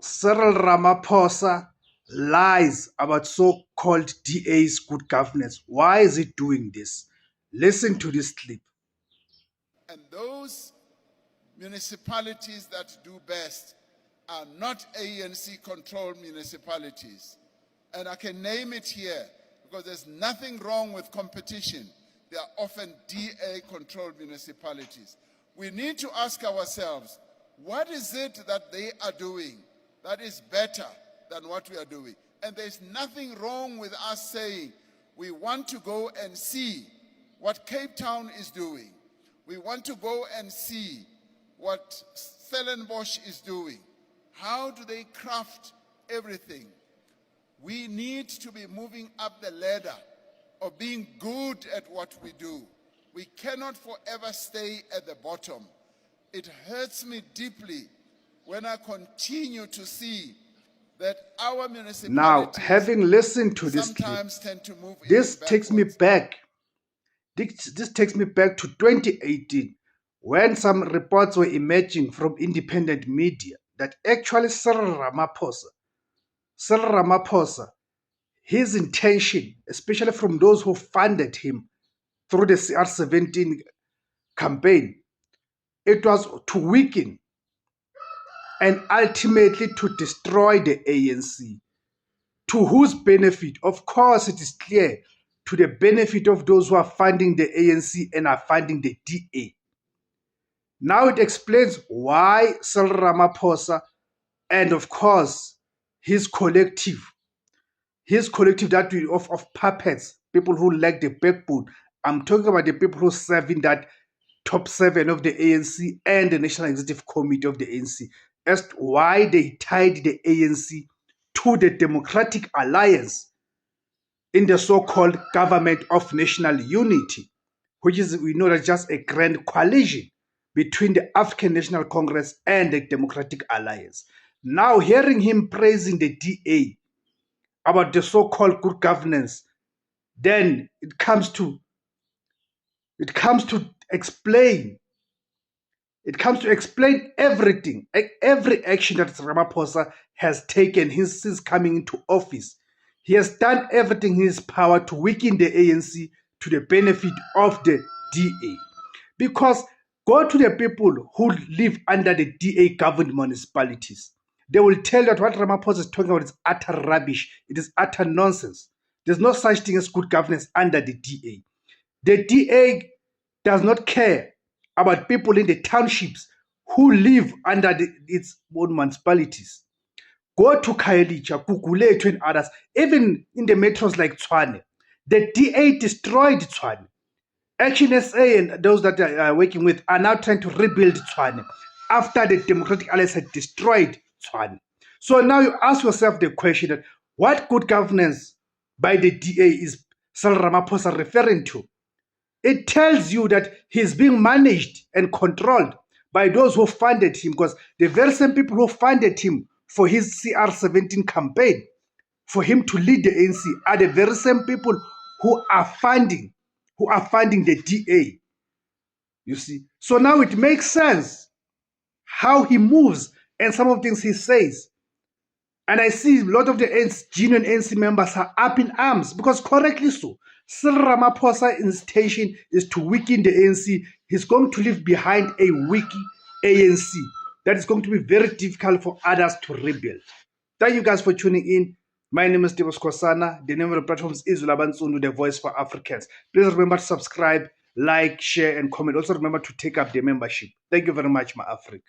Cyril Ramaphosa lies about so-called DA's good governance. Why is he doing this? Listen to this clip. And those municipalities that do best are not ANC-controlled municipalities. And I can name it here because there's nothing wrong with competition. They are often DA-controlled municipalities. We need to ask ourselves, what is it that they are doing that is better than what we are doing? And there's nothing wrong with us saying we want to go and see what Cape Town is doing. We want to go and see what Stellenbosch is doing. How do they craft everything? We need to be moving up the ladder of being good at what we do. We cannot forever stay at the bottom. It hurts me deeply when I continue to see that our municipalities Now, having listened to this sometimes clip, tend to move this takes me backwards. back. This takes me back to 2018, when some reports were emerging from independent media that actually Cyril Ramaphosa, his intention, especially from those who funded him through the CR17 campaign, it was to weaken and ultimately to destroy the ANC. To whose benefit? Of course, it is clear, to the benefit of those who are funding the ANC and are funding the DA. Now it explains why Cyril Ramaphosa and, of course, his collective that of puppets, people who lack the backbone. I'm talking about the people who serve in that top 7 of the ANC and the National Executive Committee of the ANC, as to why they tied the ANC to the Democratic Alliance in the so-called Government of National Unity, which is, we know, that's just a grand coalition between the African National Congress and the Democratic Alliance. Now, hearing him praising the DA about the so-called good governance, then it comes to explain everything, every action that Ramaphosa has taken since coming into office. He has done everything in his power to weaken the ANC to the benefit of the DA. Because go to the people who live under the DA governed municipalities. They will tell you that what Ramaphosa is talking about is utter rubbish. It is utter nonsense. There's no such thing as good governance under the DA. The DA does not care about people in the townships who live under its own municipalities. Go to Khayelitsha, Gugulethu and others, even in the metros like Tshwane. The DA destroyed Tshwane. Action SA and those that are working with are now trying to rebuild Tshwane after the Democratic Alliance had destroyed Tshwane. So now you ask yourself the question that what good governance by the DA is Cyril Ramaphosa referring to? It tells you that he's being managed and controlled by those who funded him, because the very same people who funded him for his CR17 campaign, for him to lead the ANC, are the very same people who are funding the DA. You see? So now it makes sense how he moves and some of the things he says. And I see a lot of the genuine ANC members are up in arms, because correctly so. Cyril Ramaphosa's intention is to weaken the ANC. He's going to leave behind a weak ANC that is going to be very difficult for others to rebuild. Thank you guys for tuning in. My name is Tebos Kosana. The name of the platform is Ulabansundu, the voice for Africans. Please remember to subscribe, like, share, and comment. Also remember to take up the membership. Thank you very much, my Africa.